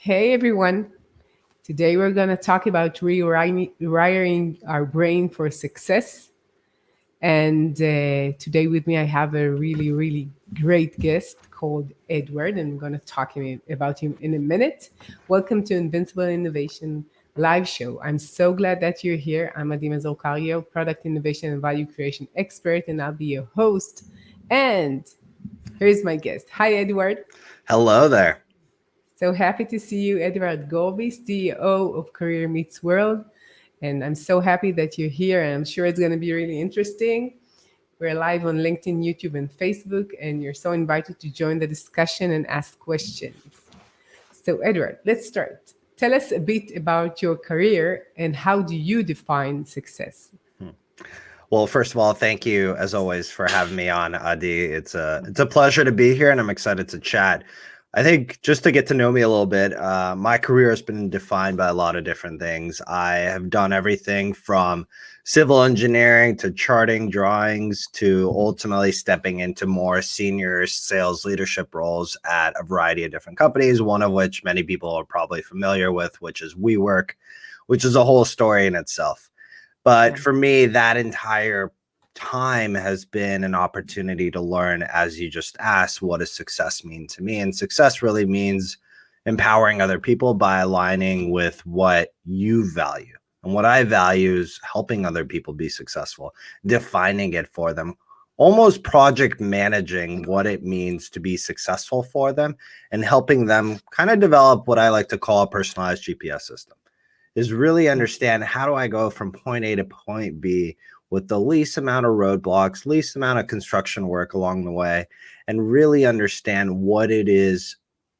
Hey everyone. Today we're going to talk about rewiring our brain for success. And today with me, I have a really, really great guest called Edward, and I'm going to about him in a minute. Welcome to Invincible Innovation live show. I'm so glad that you're here. I'm Mazor, Kario, product innovation and value creation expert, and I'll be your host. And here's my guest. Hi, Edward. Hello there. So happy to see you, Edward Gorbis, CEO of Career Meets World. And I'm so happy that you're here, and I'm sure it's going to be really interesting. We're live on LinkedIn, YouTube, and Facebook, and you're so invited to join the discussion and ask questions. So, Edward, let's start. Tell us a bit about your career and how do you define success? Well, first of all, thank you as always for having me on, Adi. It's a pleasure to be here, and I'm excited to chat. I think just to get to know me a little bit, my career has been defined by a lot of different things. I have done everything from civil engineering to charting drawings to ultimately stepping into more senior sales leadership roles at a variety of different companies, one of which many people are probably familiar with, which is WeWork, which is a whole story in itself. But Yeah. for me, that entire time has been an opportunity to learn, as you just asked, what does success mean to me? And success really means empowering other people by aligning with what you value. And what I value is helping other people be successful, defining it for them, almost project managing what it means to be successful for them, and helping them kind of develop what I like to call a personalized GPS system. Is really understand, how do I go from point A to point B with the least amount of roadblocks, least amount of construction work along the way, and really understand what it is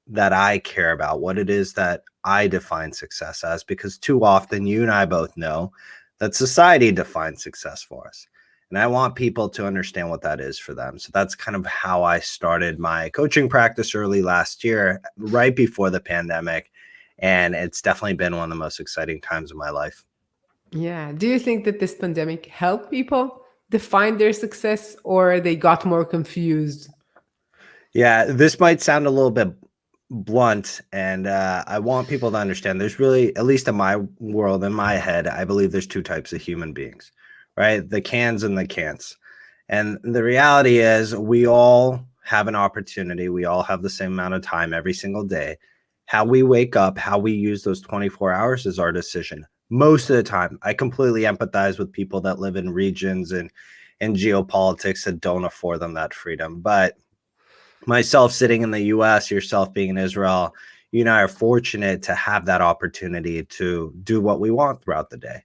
that I care about, what it is that I define success as, because too often you and I both know that society defines success for us. And I want people to understand what that is for them. So that's kind of how I started my coaching practice early last year, right before the pandemic. And it's definitely been one of the most exciting times of my life. Yeah. Do you think that this pandemic helped people define their success or they got more confused? Yeah, this might sound a little bit blunt, and I want people to understand there's really, at least in my world, in my head, I believe there's two types of human beings, right? The cans and the can'ts. And the reality is, we all have an opportunity. We all have the same amount of time every single day. How we wake up, how we use those 24 hours is our decision. Most of the time, I completely empathize with people that live in regions and in geopolitics that don't afford them that freedom. But myself sitting in the US, yourself being in Israel, you and I are fortunate to have that opportunity to do what we want throughout the day.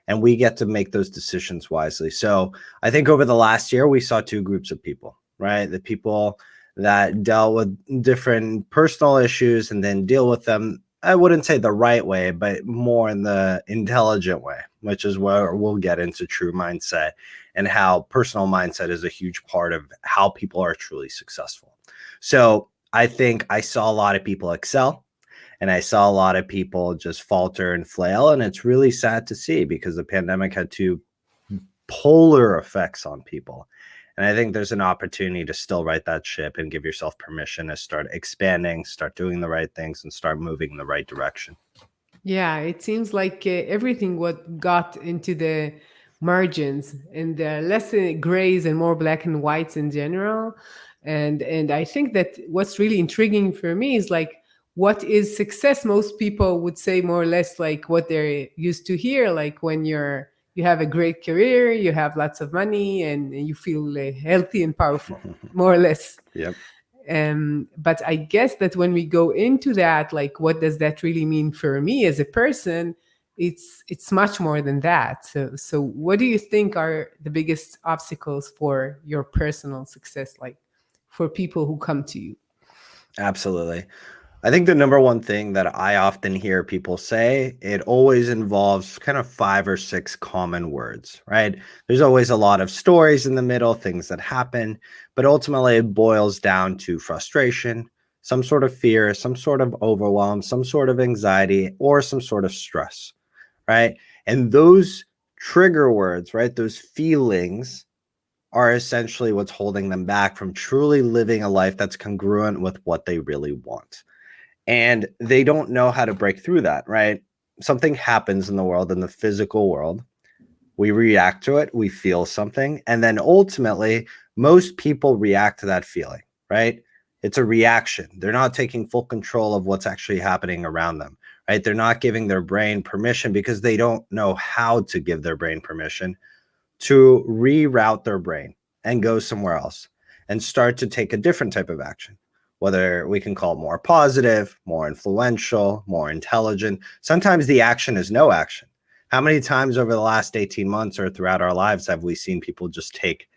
And we get to make those decisions wisely. So I think over the last year, we saw two groups of people, right? The people that dealt with different personal issues and then deal with them, I wouldn't say the right way, but more in the intelligent way, which is where we'll get into true mindset and how personal mindset is a huge part of how people are truly successful. So I think I saw a lot of people excel, and I saw a lot of people just falter and flail. And it's really sad to see, because the pandemic had two polar effects on people. And I think there's an opportunity to still right that ship and give yourself permission to start expanding, start doing the right things, and start moving in the right direction. Yeah, it seems like everything what got into the margins and the less grays and more black and whites in general. And I think that what's really intriguing for me is like what is success? Most people would say more or less like what they're used to hear, like when you have a great career, you have lots of money, and you feel healthy and powerful, more or less. Yep. But I guess that when we go into that, like, what does that really mean for me as a person? It's much more than that. So what do you think are the biggest obstacles for your personal success, like for people who come to you? Absolutely. I think the number one thing that I often hear people say, it always involves kind of 5 or 6 common words, right? There's always a lot of stories in the middle, things that happen, but ultimately it boils down to frustration, some sort of fear, some sort of overwhelm, some sort of anxiety, or some sort of stress, right? And those trigger words, right? Those feelings are essentially what's holding them back from truly living a life that's congruent with what they really want. and they don't know how to break through that, right? Something happens in the world, in the physical world. We react to it, we feel something, and then ultimately, most people react to that feeling, right? It's a reaction. They're not taking full control of what's actually happening around them, right? They're not giving their brain permission because they don't know how to give their brain permission to reroute their brain and go somewhere else and start to take a different type of action, whether we can call it more positive, more influential, more intelligent. Sometimes the action is no action. How many times over the last 18 months or throughout our lives have we seen people just take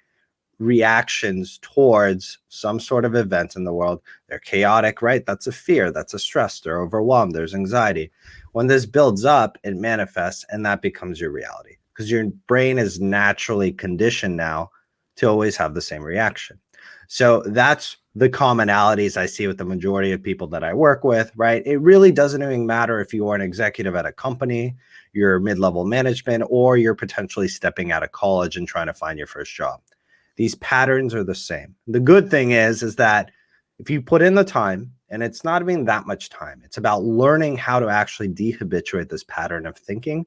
reactions towards some sort of event in the world? They're chaotic, right? That's a fear, that's a stress, they're overwhelmed, there's anxiety. When this builds up, it manifests, and that becomes your reality because your brain is naturally conditioned now to always have the same reaction. So that's the commonalities I see with the majority of people that I work with, right? It really doesn't even matter if you are an executive at a company, you're mid-level management, or you're potentially stepping out of college and trying to find your first job. These patterns are the same. The good thing is that if you put in the time, and it's not even that much time, it's about learning how to actually dehabituate this pattern of thinking.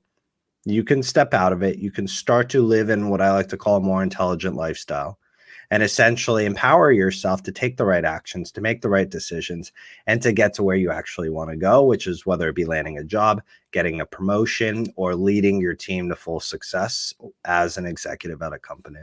You can step out of it. You can start to live in what I like to call a more intelligent lifestyle and essentially empower yourself to take the right actions, to make the right decisions, and to get to where you actually want to go, which is whether it be landing a job, getting a promotion, or leading your team to full success as an executive at a company.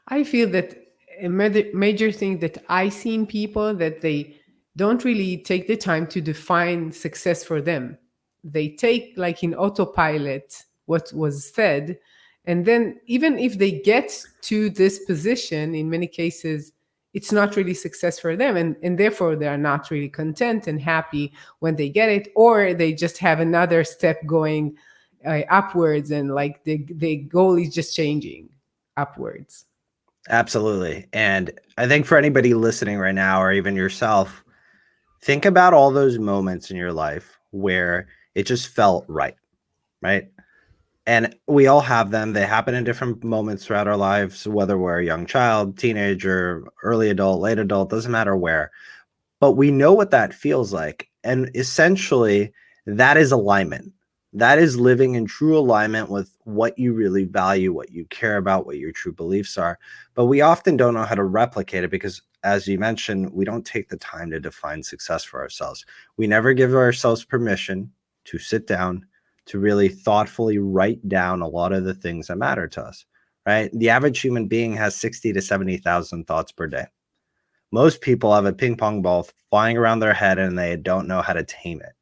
I feel that a major thing that I see in people that they don't really take the time to define success for them. They take like in autopilot what was said, and then even if they get to this position, in many cases, it's not really success for them, and therefore they are not really content and happy when they get it, or they just have another step going upwards, and like the goal is just changing upwards. Absolutely. And I think for anybody listening right now, or even yourself, think about all those moments in your life where it just felt right, right? And we all have them. They happen in different moments throughout our lives, whether we're a young child, teenager, early adult, late adult, doesn't matter where. But we know what that feels like. And essentially, that is alignment. That is living in true alignment with what you really value, what you care about, what your true beliefs are. But we often don't know how to replicate it because, as you mentioned, we don't take the time to define success for ourselves. We never give ourselves permission to sit down, to really thoughtfully write down a lot of the things that matter to us, right? The average human being has 60 to 70,000 thoughts per day. Most people have a ping pong ball flying around their head and they don't know how to tame it.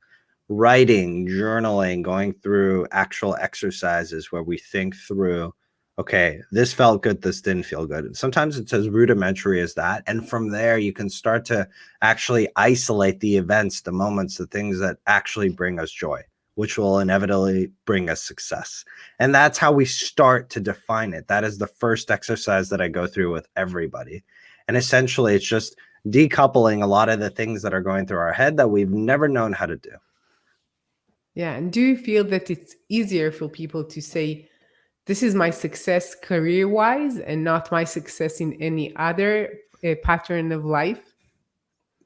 Writing, journaling, going through actual exercises where we think through, okay, this felt good, this didn't feel good. Sometimes it's as rudimentary as that. And from there, you can start to actually isolate the events, the moments, the things that actually bring us joy, which will inevitably bring us success. And that's how we start to define it. That is the first exercise that I go through with everybody. And essentially, it's just decoupling a lot of the things that are going through our head that we've never known how to do. Yeah. And do you feel that it's easier for people to say, this is my success career wise and not my success in any other pattern of life?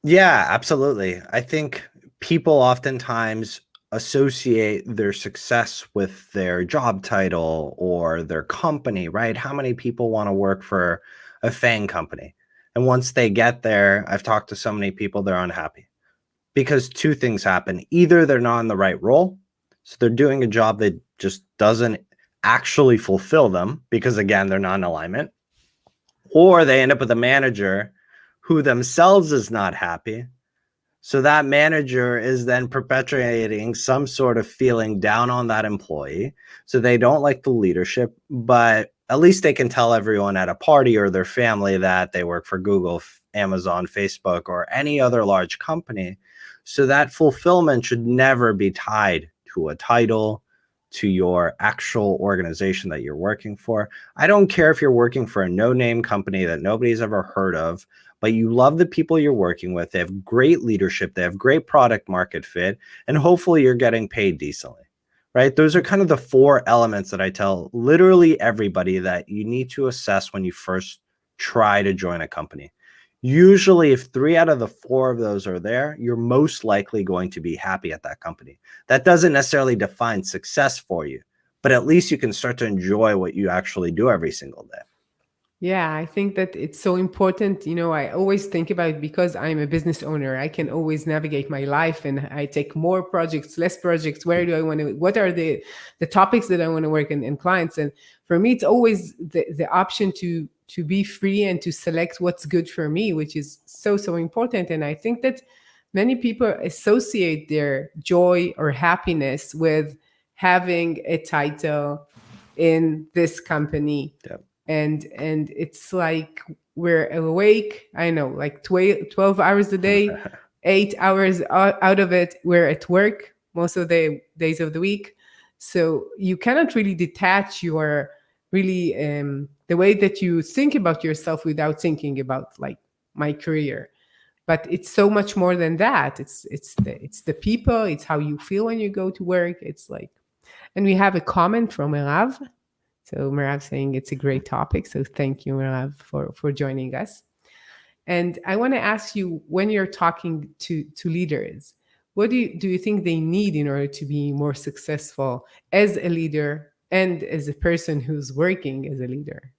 Yeah, absolutely. I think people oftentimes associate their success with their job title or their company, right? How many people want to work for a FANG company? And once they get there, I've talked to so many people, they're unhappy because two things happen. Either they're not in the right role, so they're doing a job that just doesn't actually fulfill them because, again, they're not in alignment, or they end up with a manager who themselves is not happy. So that manager is then perpetuating some sort of feeling down on that employee. So they don't like the leadership, but at least they can tell everyone at a party or their family that they work for Google, Amazon, Facebook, or any other large company. So that fulfillment should never be tied to a title, to your actual organization that you're working for. I don't care if you're working for a no-name company that nobody's ever heard of, but you love the people you're working with. They have great leadership. They have great product market fit, and hopefully you're getting paid decently, right? Those are kind of the four elements that I tell literally everybody that you need to assess when you first try to join a company. Usually, if 3 out of the 4 of those are there, you're most likely going to be happy at that company. That doesn't necessarily define success for you, but at least you can start to enjoy what you actually do every single day. Yeah, I think that it's so important. I always think about, because I'm a business owner, I can always navigate my life, and I take more projects, less projects. Where do I want to, what are the topics that I want to work in, and clients? And for me, it's always the option to be free and to select what's good for me, which is so, so important. And I think that many people associate their joy or happiness with having a title in this company, Yep. and it's like we're awake, I know, like 12 hours a day, 8 hours out of it we're at work most of the days of the week. So you cannot really detach your really the way that you think about yourself without thinking about, like, my career. But it's so much more than that. It's the people, it's how you feel when you go to work. It's like, and we have a comment from Rav. So Merav saying it's a great topic. So thank you, Merav, for joining us. And I want to ask you, when you're talking to leaders, what do you think they need in order to be more successful as a leader and as a person who's working as a leader?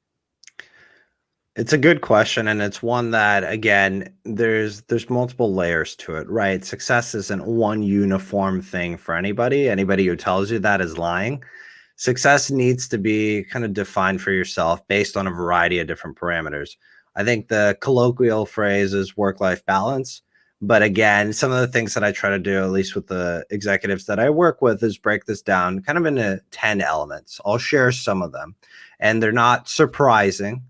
It's a good question, and it's one that, again, there's multiple layers to it, right? Success isn't one uniform thing for anybody. Anybody who tells you that is lying. Success needs to be kind of defined for yourself based on a variety of different parameters. I think the colloquial phrase is work-life balance. But again, some of the things that I try to do, at least with the executives that I work with, is break this down kind of into 10 elements. I'll share some of them, and they're not surprising,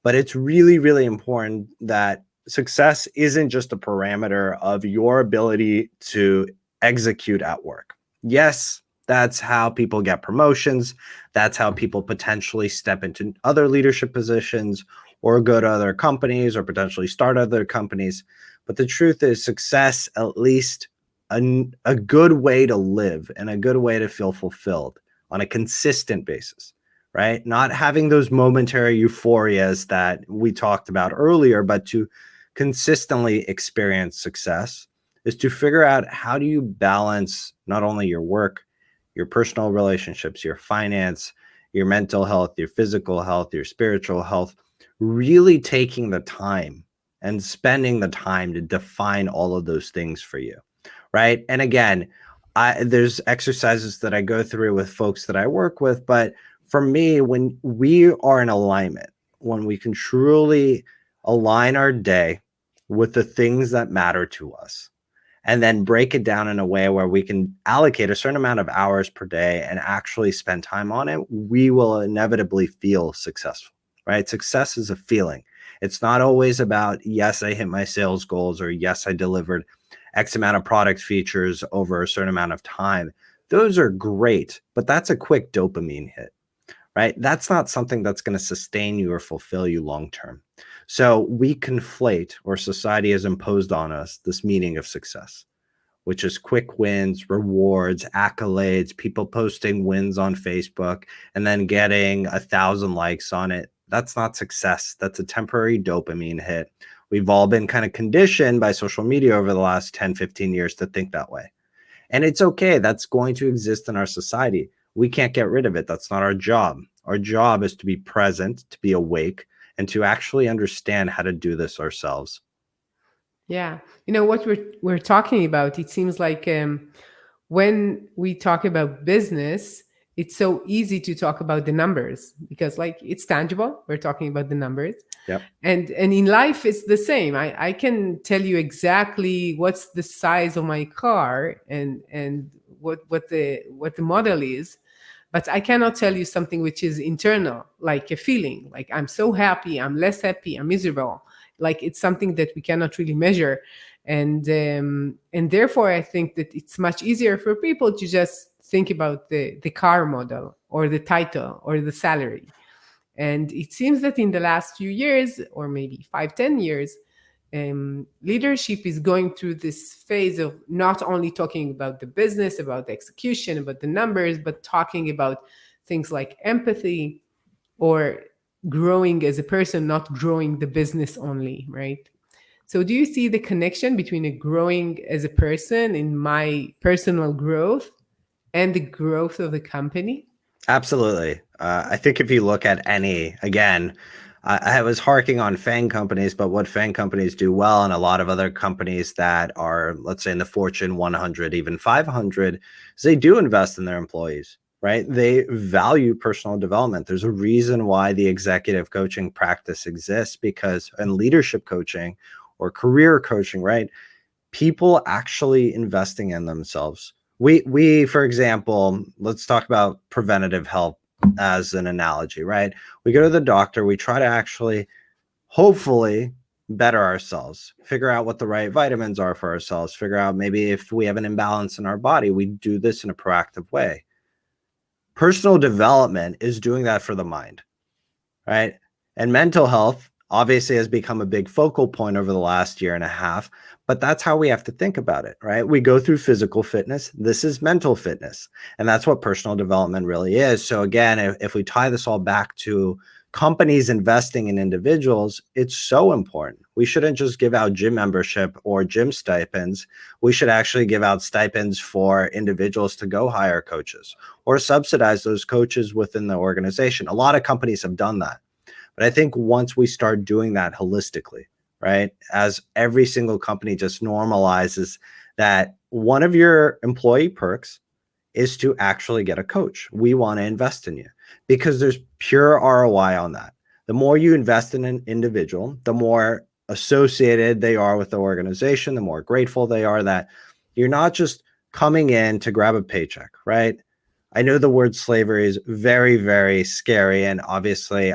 but it's really, really important that success isn't just a parameter of your ability to execute at work. Yes, that's how people get promotions. That's how people potentially step into other leadership positions or go to other companies or potentially start other companies. But the truth is, success, at least a good way to live and a good way to feel fulfilled on a consistent basis, right? Not having those momentary euphorias that we talked about earlier, but to consistently experience success is to figure out, how do you balance not only your work, your personal relationships, your finance, your mental health, your physical health, your spiritual health, really taking the time and spending the time to define all of those things for you, right? And again, there's exercises that I go through with folks that I work with, but for me, when we are in alignment, when we can truly align our day with the things that matter to us, and then break it down in a way where we can allocate a certain amount of hours per day and actually spend time on it, we will inevitably feel successful, right? Success is a feeling. It's not always about, yes, I hit my sales goals, or yes, I delivered X amount of product features over a certain amount of time. Those are great, but that's a quick dopamine hit, right? That's not something that's going to sustain you or fulfill you long term. So we conflate, or society has imposed on us, this meaning of success, which is quick wins, rewards, accolades, people posting wins on Facebook and then getting 1,000 likes on it. That's not success. That's a temporary dopamine hit. We've all been kind of conditioned by social media over the last 10, 15 years to think that way. And it's okay. That's going to exist in our society. We can't get rid of it. That's not our job. Our job is to be present, to be awake, and to actually understand how to do this ourselves. Yeah. What we're talking about, it seems like when we talk about business, it's so easy to talk about the numbers because, like, it's tangible. We're talking about the numbers. Yep. And in life, it's the same. I can tell you exactly what's the size of my car and what the model is, but I cannot tell you something which is internal, like a feeling, like I'm so happy, I'm less happy, I'm miserable. Like, it's something that we cannot really measure, and therefore I think that it's much easier for people to just think about the car model or the title or the salary. And it seems that in the last few years, or maybe 5, 10 years, leadership is going through this phase of not only talking about the business, about the execution, about the numbers, but talking about things like empathy or growing as a person, not growing the business only, right? So do you see the connection between a growing as a person in my personal growth and the growth of the company? Absolutely. I think if you look at any, again, I was harking on FANG companies, but what FANG companies do well, and a lot of other companies that are, let's say, in the Fortune 100, even 500, is they do invest in their employees, right? They value personal development. There's a reason why the executive coaching practice exists, because in leadership coaching or career coaching, right? People actually investing in themselves. We for example, let's talk about preventative health as an analogy, right? We go to the doctor, we try to actually hopefully better ourselves, figure out what the right vitamins are for ourselves, figure out maybe if we have an imbalance in our body. We do this in a proactive way. Personal development is doing that for the mind, right? And mental health obviously has become a big focal point over the last year and a half, but that's how we have to think about it, right? We go through physical fitness. This is mental fitness. And that's what personal development really is. So again, if we tie this all back to companies investing in individuals, it's so important. We shouldn't just give out gym membership or gym stipends. We should actually give out stipends for individuals to go hire coaches or subsidize those coaches within the organization. A lot of companies have done that. But I think once we start doing that holistically, right, as every single company just normalizes that one of your employee perks is to actually get a coach. We want to invest in you because there's pure ROI on that. The more you invest in an individual, the more associated they are with the organization, the more grateful they are that you're not just coming in to grab a paycheck, right? I know the word slavery is very, very scary, and obviously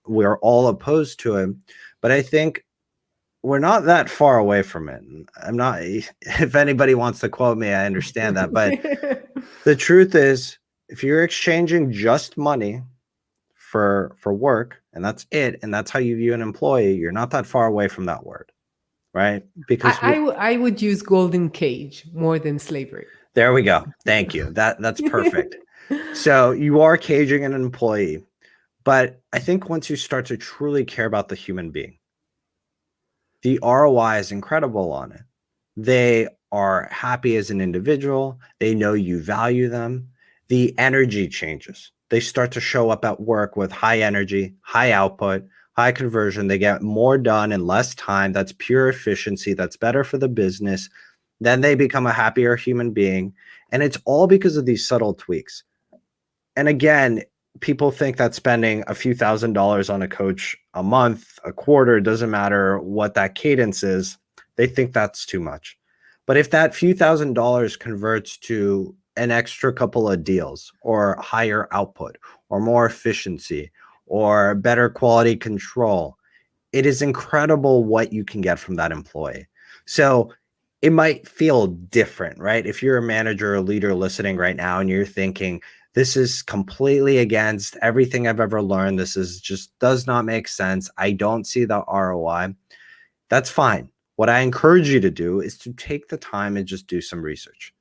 we're all opposed to it, but I think we're not that far away from it. I'm not, if anybody wants to quote me, I understand that. But the truth is, if you're exchanging just money for work, and that's it, and that's how you view an employee, you're not that far away from that word, right? Because I would use golden cage more than slavery. there we go. Thank you. That's perfect. So you are caging an employee, but I think once you start to truly care about the human being, the ROI is incredible on it. They are happy as an individual. They know you value them. The energy changes. They start to show up at work with high energy, high output, high conversion. They get more done in less time. That's pure efficiency. That's better for the business. Then they become a happier human being. And it's all because of these subtle tweaks. And again, people think that spending a few $1,000s on a coach a month, a quarter, doesn't matter what that cadence is. They think that's too much. But if that few $1,000s converts to an extra couple of deals or higher output or more efficiency or better quality control, it is incredible what you can get from that employee. So it might feel different, right? If you're a manager or leader listening right now and you're thinking, this is completely against everything I've ever learned. This is just does not make sense. I don't see the ROI. That's fine. What I encourage you to do is to take the time and just do some research.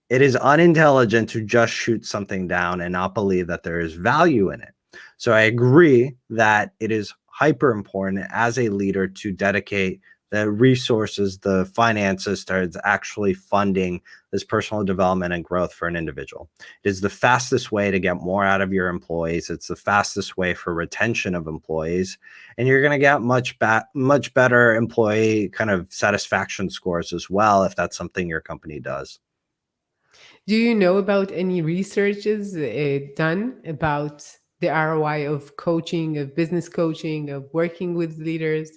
It is unintelligent to just shoot something down and not believe that there is value in it. So I agree that it is hyper important as a leader to dedicate the resources, the finances towards actually funding this personal development and growth for an individual. It is the fastest way to get more out of your employees. It's the fastest way for retention of employees. And you're going to get much better employee kind of satisfaction scores as well, if that's something your company does. Do you know about any researches done about the ROI of coaching, of business coaching, of working with leaders?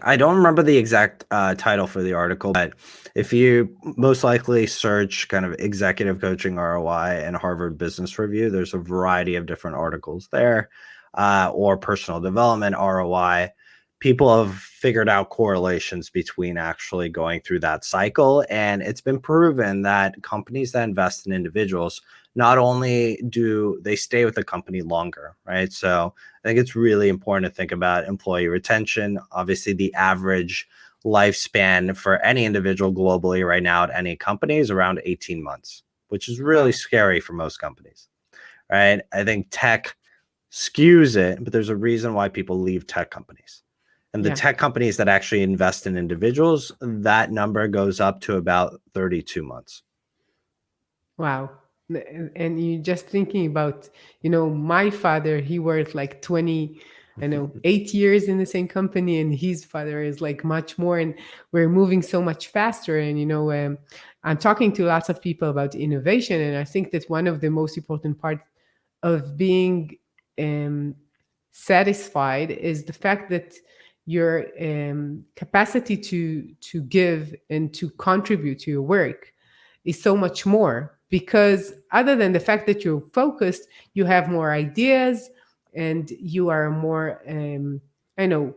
I don't remember the exact title for the article, but if you most likely search kind of executive coaching ROI and Harvard Business Review, there's a variety of different articles there, or personal development ROI. People have figured out correlations between actually going through that cycle. And it's been proven that companies that invest in individuals, not only do they stay with the company longer, right? So I think it's really important to think about employee retention. Obviously, the average lifespan for any individual globally right now at any company is around 18 months, which is really scary for most companies, right? I think tech skews it, but there's a reason why people leave tech companies. And the Yeah. tech companies that actually invest in individuals, that number goes up to about 32 months. Wow. And you just thinking about, my father, he worked like 20, I know, 8 years in the same company, and his father is like much more. And we're moving so much faster. And, I'm talking to lots of people about innovation. And I think that one of the most important part of being um, satisfied is the fact that your capacity to give and to contribute to your work is so much more, because other than the fact that you're focused, you have more ideas and you are more I know,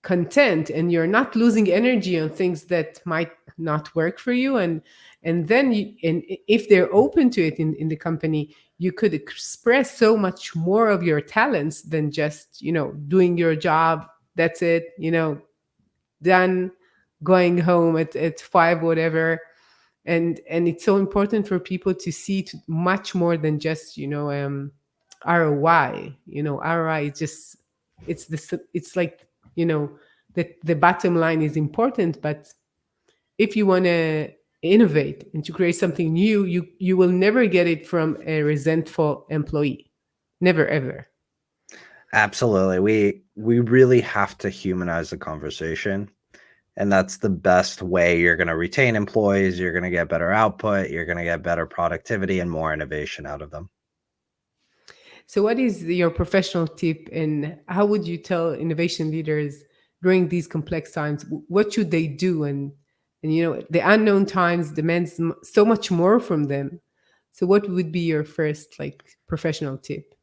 content, and you're not losing energy on things that might not work for you. And then and if they're open to it in the company, you could express so much more of your talents than just doing your job. That's it, done, going home at 5, whatever. And it's so important for people to see much more than just ROI. ROI is just, it's like, the bottom line is important, but if you want to innovate and to create something new, you will never get it from a resentful employee. Never ever. Absolutely. We really have to humanize the conversation. And that's the best way you're going to retain employees. You're going to get better output. You're going to get better productivity and more innovation out of them. So, what is your professional tip, and how would you tell innovation leaders during these complex times? What should they do? And the unknown times demands so much more from them. So, what would be your first like professional tip?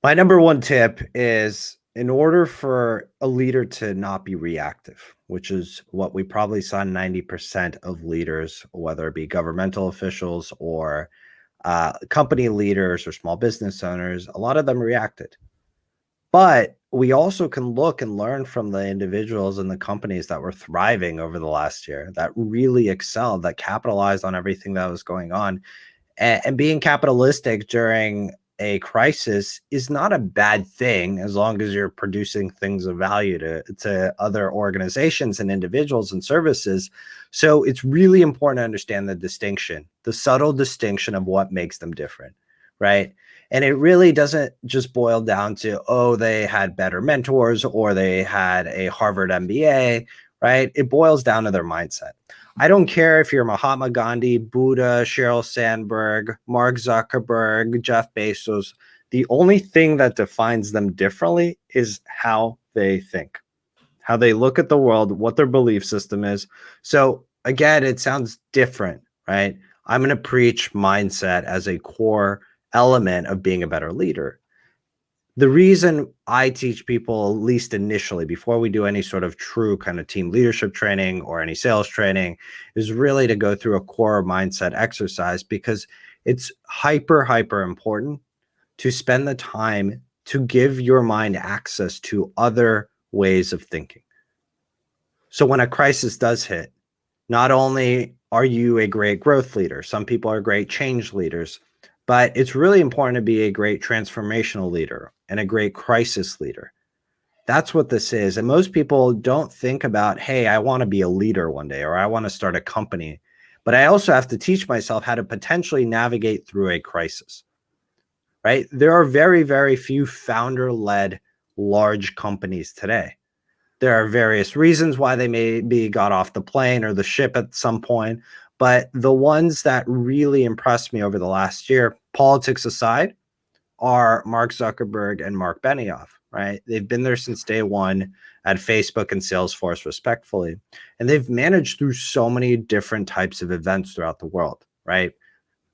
My number one tip is, in order for a leader to not be reactive, which is what we probably saw 90% of leaders, whether it be governmental officials or company leaders or small business owners, a lot of them reacted. But we also can look and learn from the individuals and the companies that were thriving over the last year, that really excelled, that capitalized on everything that was going on. And being capitalistic during a crisis is not a bad thing, as long as you're producing things of value to other organizations and individuals and services. So it's really important to understand the distinction, the subtle distinction of what makes them different, right? And it really doesn't just boil down to, oh, they had better mentors or they had a Harvard MBA, right? It boils down to their mindset. I don't care if you're Mahatma Gandhi, Buddha, Sheryl Sandberg, Mark Zuckerberg, Jeff Bezos. The only thing that defines them differently is how they think, how they look at the world, what their belief system is. So again, it sounds different, right? I'm going to preach mindset as a core element of being a better leader. The reason I teach people, at least initially, before we do any sort of true kind of team leadership training or any sales training, is really to go through a core mindset exercise, because it's hyper important to spend the time to give your mind access to other ways of thinking. So when a crisis does hit, not only are you a great growth leader, some people are great change leaders, but it's really important to be a great transformational leader and a great crisis leader. That's what this is. And most people don't think about, hey, I want to be a leader one day, or I want to start a company. But I also have to teach myself how to potentially navigate through a crisis, right? There are very few founder-led large companies today. There are various reasons why they maybe got off the plane or the ship at some point. But the ones that really impressed me over the last year, politics aside, are Mark Zuckerberg and Mark Benioff, right? They've been there since day one at Facebook and Salesforce, respectfully. And they've managed through so many different types of events throughout the world, right?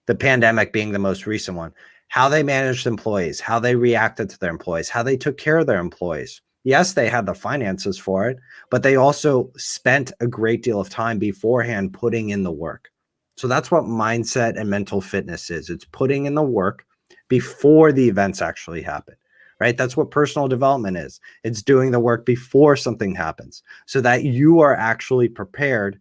The pandemic being the most recent one. How they managed employees, how they reacted to their employees, how they took care of their employees. Yes, they had the finances for it, but they also spent a great deal of time beforehand putting in the work. So that's what mindset and mental fitness is. It's putting in the work before the events actually happen, right? That's what personal development is. It's doing the work before something happens so that you are actually prepared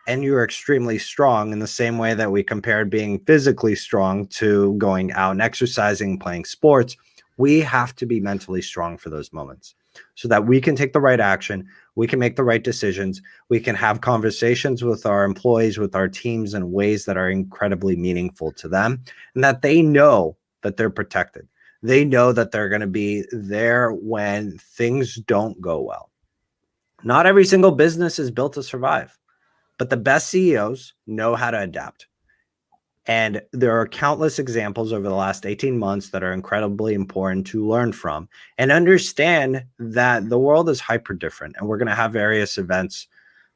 and you're extremely strong, in the same way that we compared being physically strong to going out and exercising, playing sports. We have to be mentally strong for those moments. so that we can take the right action, we can make the right decisions, we can have conversations with our employees, with our teams in ways that are incredibly meaningful to them, and that they know that they're protected. They know that they're going to be there when things don't go well. Not every single business is built to survive, but the best CEOs know how to adapt. And there are countless examples over the last 18 months that are incredibly important to learn from and understand that the world is hyper different. And we're going to have various events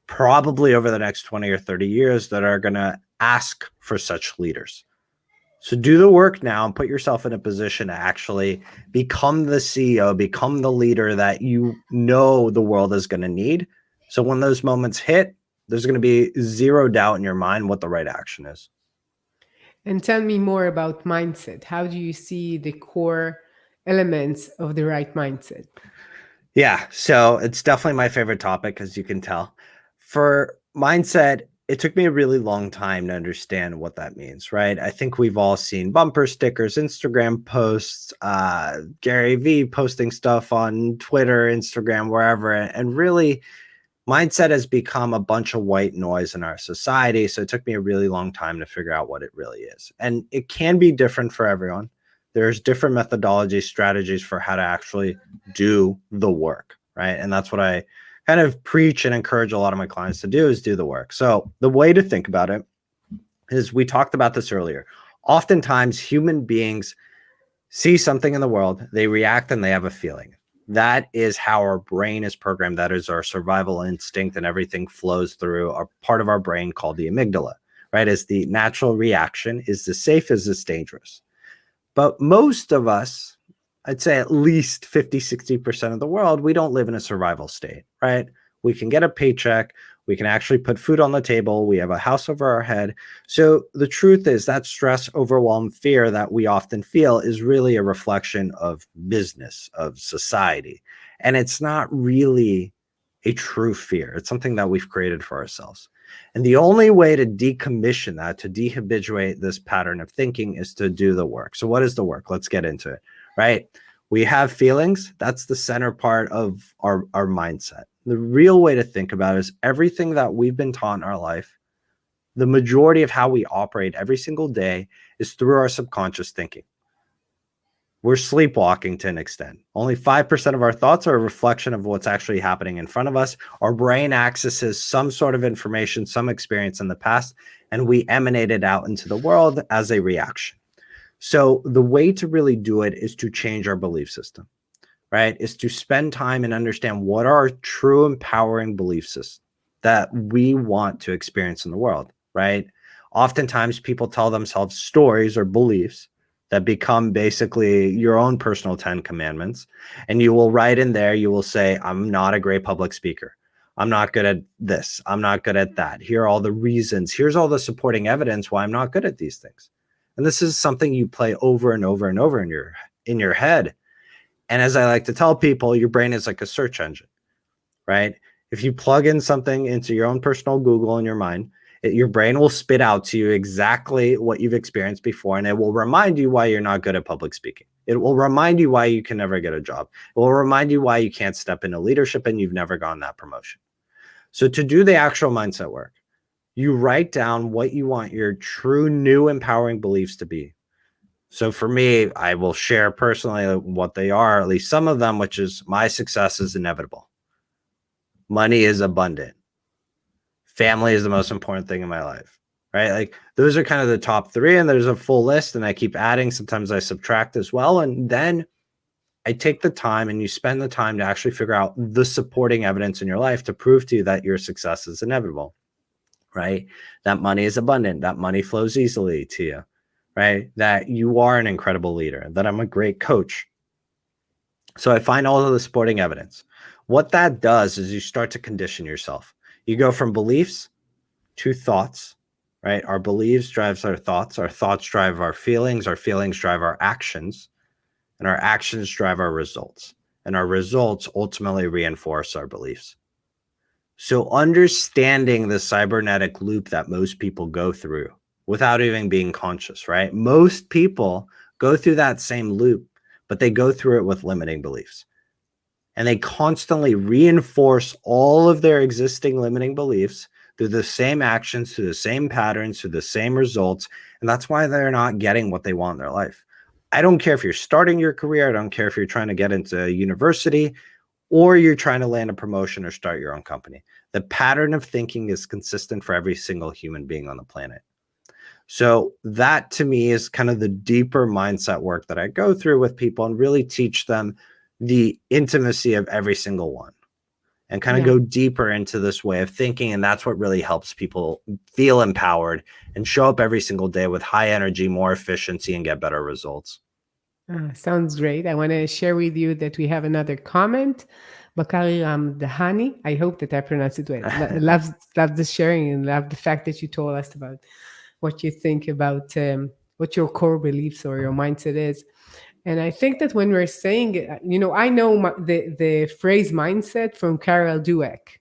probably over the next 20 or 30 years that are going to ask for such leaders. So do the work now and put yourself in a position to actually become the CEO, become the leader that you know the world is going to need. So when those moments hit, there's going to be zero doubt in your mind what the right action is. And tell me more about mindset. How do you see the core elements of the right mindset? Yeah, so it's definitely my favorite topic, as you can tell. For mindset, it took me a really long time to understand what that means, right? I think we've all seen bumper stickers, Instagram posts, Gary Vee posting stuff on Twitter, Instagram, wherever. And really, mindset has become a bunch of white noise in our society. So it took me a really long time to figure out what it really is. And it can be different for everyone. There's different methodologies, strategies for how to actually do the work, right? And that's what I kind of preach and encourage a lot of my clients to do, is do the work. So the way to think about it is, we talked about this earlier. Oftentimes human beings see something in the world, they react, and they have a feeling. That is how our brain is programmed. That is our survival instinct, and everything flows through a part of our brain called the amygdala, right? Is the natural reaction. Is this safe? Is this dangerous? But most of us, I'd say at least 50, 60% of the world, we don't live in a survival state, right? We can get a paycheck. We can actually put food on the table. We have a house over our head. So the truth is that stress, overwhelm, fear that we often feel is really a reflection of business, of society. And it's not really a true fear. It's something that we've created for ourselves. And the only way to decommission that, to dehabituate this pattern of thinking, is to do the work. So what is the work? Let's get into it, right? We have feelings. That's the center part of our mindset. The real way to think about it is everything that we've been taught in our life, the majority of how we operate every single day is through our subconscious thinking. We're sleepwalking to an extent. Only 5% of our thoughts are a reflection of what's actually happening in front of us. Our brain accesses some sort of information, some experience in the past, and we emanate it out into the world as a reaction. So the way to really do it is to change our belief system, right? Is to spend time and understand what are our true empowering belief systems that we want to experience in the world, right? Oftentimes people tell themselves stories or beliefs that become basically your own personal 10 commandments. And you will write in there, you will say, I'm not a great public speaker. I'm not good at this. I'm not good at that. Here are all the reasons. Here's all the supporting evidence why I'm not good at these things. And this is something you play over and over and over in your head. And as I like to tell people, your brain is like a search engine, right? If you plug in something into your own personal Google in your mind, your brain will spit out to you exactly what you've experienced before, and it will remind you why you're not good at public speaking. It will remind you why you can never get a job. It will remind you why you can't step into leadership and you've never gotten that promotion. So to do the actual mindset work, you write down what you want your true new empowering beliefs to be. So for me, I will share personally what they are, at least some of them, which is my success is inevitable. Money is abundant. Family is the most important thing in my life, right? Like those are kind of the top three, and there's a full list and I keep adding. Sometimes I subtract as well. And then I take the time, and you spend the time to actually figure out the supporting evidence in your life to prove to you that your success is inevitable, right? That money is abundant, that money flows easily to you, right? That you are an incredible leader, that I'm a great coach. So I find all of the supporting evidence. What that does is you start to condition yourself. You go from beliefs to thoughts, right? Our beliefs drives our thoughts drive our feelings drive our actions, and our actions drive our results, and our results ultimately reinforce our beliefs. So understanding the cybernetic loop that most people go through without even being conscious, right? Most people go through that same loop, but they go through it with limiting beliefs. and they constantly reinforce all of their existing limiting beliefs through the same actions, through the same patterns, through the same results. And that's why they're not getting what they want in their life. I don't care if you're starting your career. I don't care if you're trying to get into university or you're trying to land a promotion or start your own company. The pattern of thinking is consistent for every single human being on the planet. So that to me is kind of the deeper mindset work that I go through with people and really teach them the intimacy of every single one and kind of Yeah. go deeper into this way of thinking. And that's what really helps people feel empowered and show up every single day with high energy, more efficiency, and get better results. Sounds great. I want to share with you that we have another comment. Bakari Dahani. I hope that I pronounced it well. Love the sharing and love the fact that you told us about what you think about what your core beliefs or your mindset is. And I think that when we're saying it, I know the phrase mindset from Carol Dweck,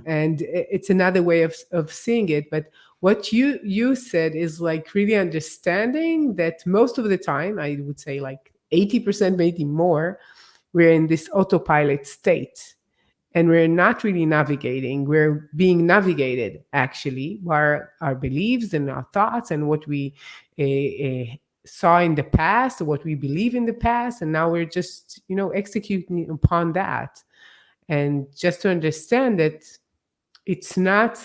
and it's another way of seeing it. But what you said is like really understanding that most of the time, I would say like 80%, maybe more, we're in this autopilot state and we're not really navigating. We're being navigated actually by our beliefs and our thoughts and what we saw in the past, what we believe in the past, and now we're just executing upon that. And just to understand that it's not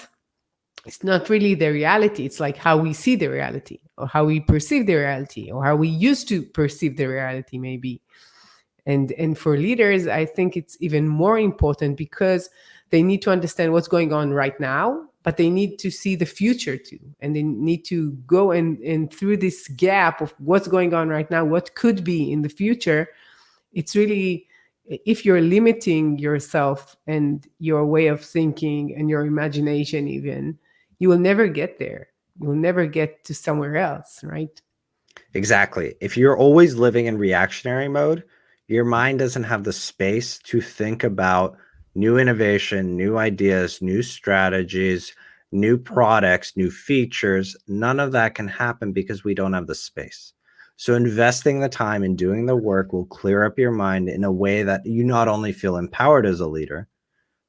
it's not really the reality. It's like how we see the reality or how we perceive the reality or how we used to perceive the reality maybe. And for leaders, I think it's even more important because they need to understand what's going on right now, but they need to see the future too, and they need to go and through this gap of what's going on right now, what could be in the future. It's really, if you're limiting yourself and your way of thinking and your imagination even, you will never get there. You will never get to somewhere else, right? Exactly. If you're always living in reactionary mode, your mind doesn't have the space to think about new innovation, new ideas, new strategies, new products, new features. None of that can happen because we don't have the space. So investing the time and doing the work will clear up your mind in a way that you not only feel empowered as a leader,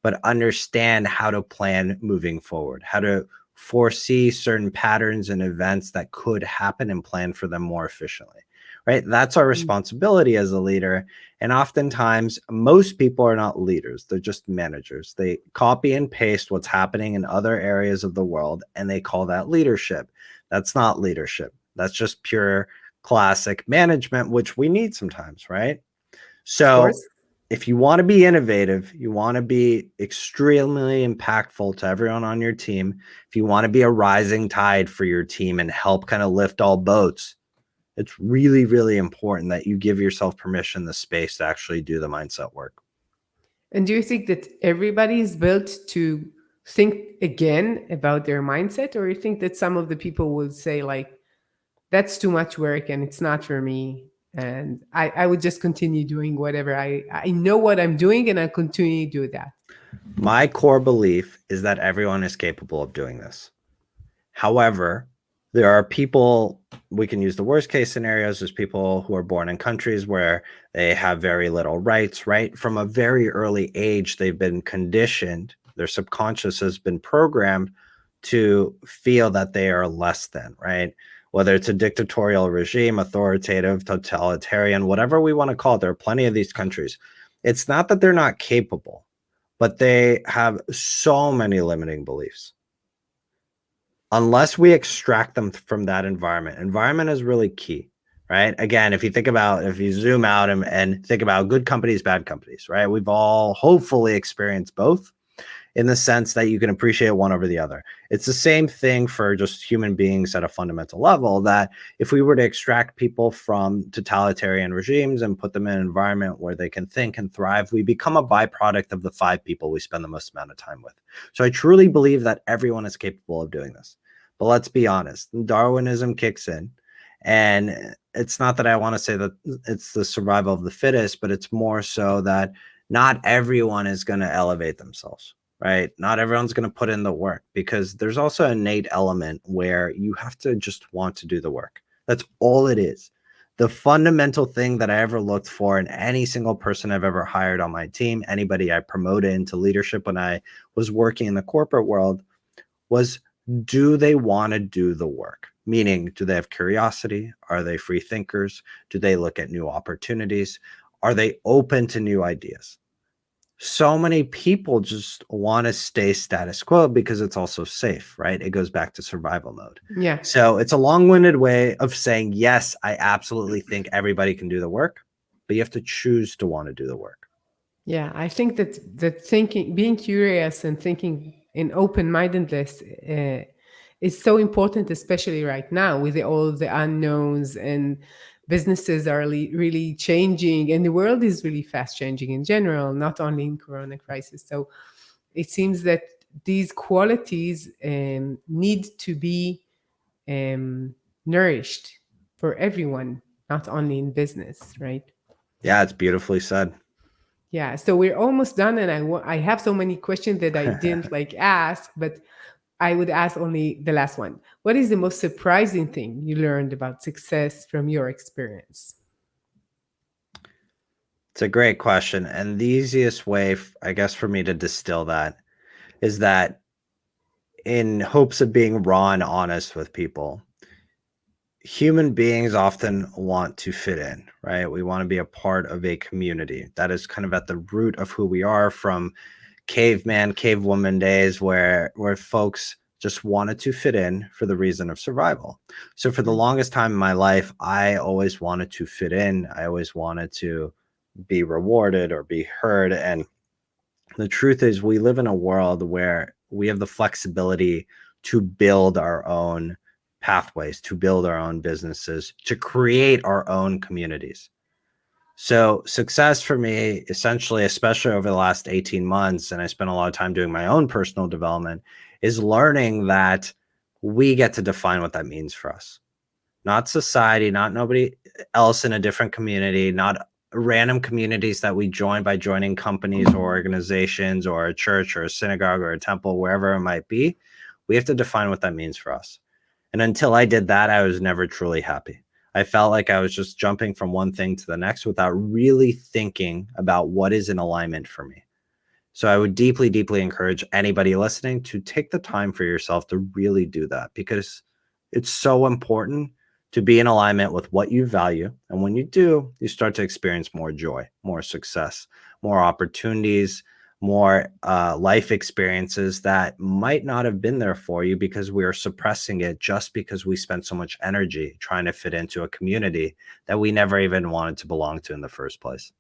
but understand how to plan moving forward, how to foresee certain patterns and events that could happen and plan for them more efficiently, right? That's our responsibility as a leader. And oftentimes, most people are not leaders. They're just managers. They copy and paste what's happening in other areas of the world, and they call that leadership. That's not leadership. That's just pure classic management, which we need sometimes, right? Of So course. if you want to be innovative, you want to be extremely impactful to everyone on your team, if you want to be a rising tide for your team and help kind of lift all boats, it's really, really important that you give yourself permission, the space to actually do the mindset work. And do you think that everybody is built to think again about their mindset, or you think that some of the people will say like, that's too much work and it's not for me, and I would just continue doing whatever I know what I'm doing, and I continue to do that? My core belief is that everyone is capable of doing this. However, there are people, we can use the worst case scenarios. There's people who are born in countries where they have very little rights, right? From a very early age, they've been conditioned, their subconscious has been programmed to feel that they are less than, right? Whether it's a dictatorial regime, authoritative, totalitarian, whatever we want to call it, there are plenty of these countries. It's not that they're not capable, but they have so many limiting beliefs. Unless we extract them from that environment is really key, right? Again, if you zoom out and think about good companies, bad companies, right? We've all hopefully experienced both in the sense that you can appreciate one over the other. It's the same thing for just human beings at a fundamental level, that if we were to extract people from totalitarian regimes and put them in an environment where they can think and thrive, we become a byproduct of the 5 people we spend the most amount of time with. So I truly believe that everyone is capable of doing this. But let's be honest, Darwinism kicks in. And it's not that I want to say that it's the survival of the fittest, but it's more so that not everyone is going to elevate themselves, right? Not everyone's going to put in the work, because there's also an innate element where you have to just want to do the work. That's all it is. the fundamental thing that I ever looked for in any single person I've ever hired on my team, anybody I promoted into leadership when I was working in the corporate world, was, do they want to do the work? Meaning, do they have curiosity? Are they free thinkers? Do they look at new opportunities? Are they open to new ideas? So many people just want to stay status quo because it's also safe, right? It goes back to survival mode. Yeah. So it's a long-winded way of saying, yes, I absolutely think everybody can do the work, but you have to choose to want to do the work. Yeah, I think that thinking, being curious and thinking in open-mindedness is so important, especially right now with all the unknowns, and businesses are really changing, and the world is really fast changing in general, not only in Corona crisis. So it seems that these qualities need to be nourished for everyone, not only in business, right? Yeah, it's beautifully said. Yeah, so we're almost done, and I have so many questions that I didn't like ask, but I would ask only the last one. What is the most surprising thing you learned about success from your experience? It's a great question. And the easiest way, I guess, for me to distill that is that, in hopes of being raw and honest with people, human beings often want to fit in, right? We want to be a part of a community. That is kind of at the root of who we are, from caveman, cavewoman days, where folks just wanted to fit in for the reason of survival. So for the longest time in my life, I always wanted to fit in. I always wanted to be rewarded or be heard. And the truth is, we live in a world where we have the flexibility to build our own pathways, to build our own businesses, to create our own communities. So success for me, essentially, especially over the last 18 months, and I spent a lot of time doing my own personal development, is learning that we get to define what that means for us. Not society, not nobody else in a different community, not random communities that we join by joining companies or organizations or a church or a synagogue or a temple, wherever it might be. We have to define what that means for us. And until I did that, I was never truly happy. I felt like I was just jumping from one thing to the next without really thinking about what is in alignment for me. So I would deeply, deeply encourage anybody listening to take the time for yourself to really do that, because it's so important to be in alignment with what you value. And when you do, you start to experience more joy, more success, more opportunities, more life experiences that might not have been there for you because we are suppressing it just because we spent so much energy trying to fit into a community that we never even wanted to belong to in the first place.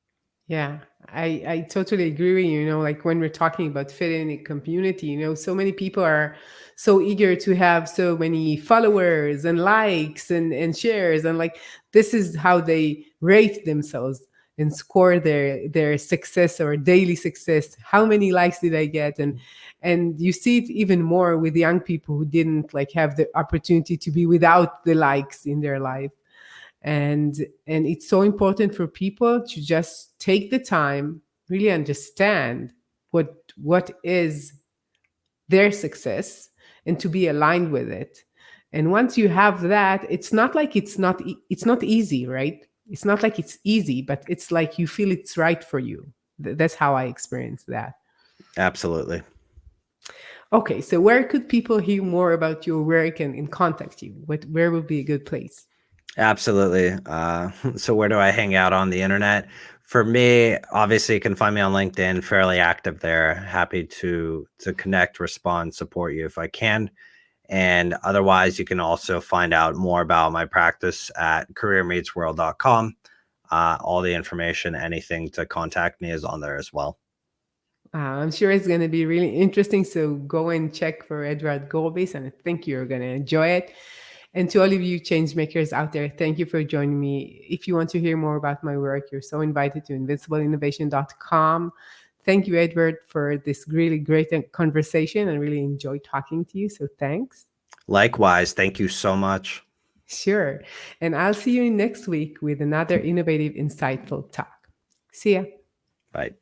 Yeah, I totally agree with you. You know, like when we're talking about fitting in a community, you know, so many people are so eager to have so many followers and likes and shares. And like, this is how they rate themselves and score their success or daily success. How many likes did I get? And you see it even more with young people who didn't like have the opportunity to be without the likes in their life. And it's so important for people to just take the time, really understand what is their success, and to be aligned with it. And once you have that, it's not like it's not easy, right? It's not like it's easy, but it's like you feel it's right for you. That's how I experience that. Absolutely. Okay, so where could people hear more about your work and contact you? Where would be a good place? Absolutely. So where do I hang out on the internet? For me, obviously, you can find me on LinkedIn, fairly active there. Happy to connect, respond, support you if I can. And otherwise, you can also find out more about my practice at careermeetsworld.com. All the information, anything to contact me is on there as well. I'm sure it's going to be really interesting. So go and check for Edward Gorbis, and I think you're going to enjoy it. And to all of you change makers out there, thank you for joining me. If you want to hear more about my work, you're so invited to invincibleinnovation.com. Thank you, Edward, for this really great conversation. I really enjoyed talking to you. So thanks. Likewise, thank you so much. Sure. And I'll see you next week with another innovative, insightful talk. See ya. Bye.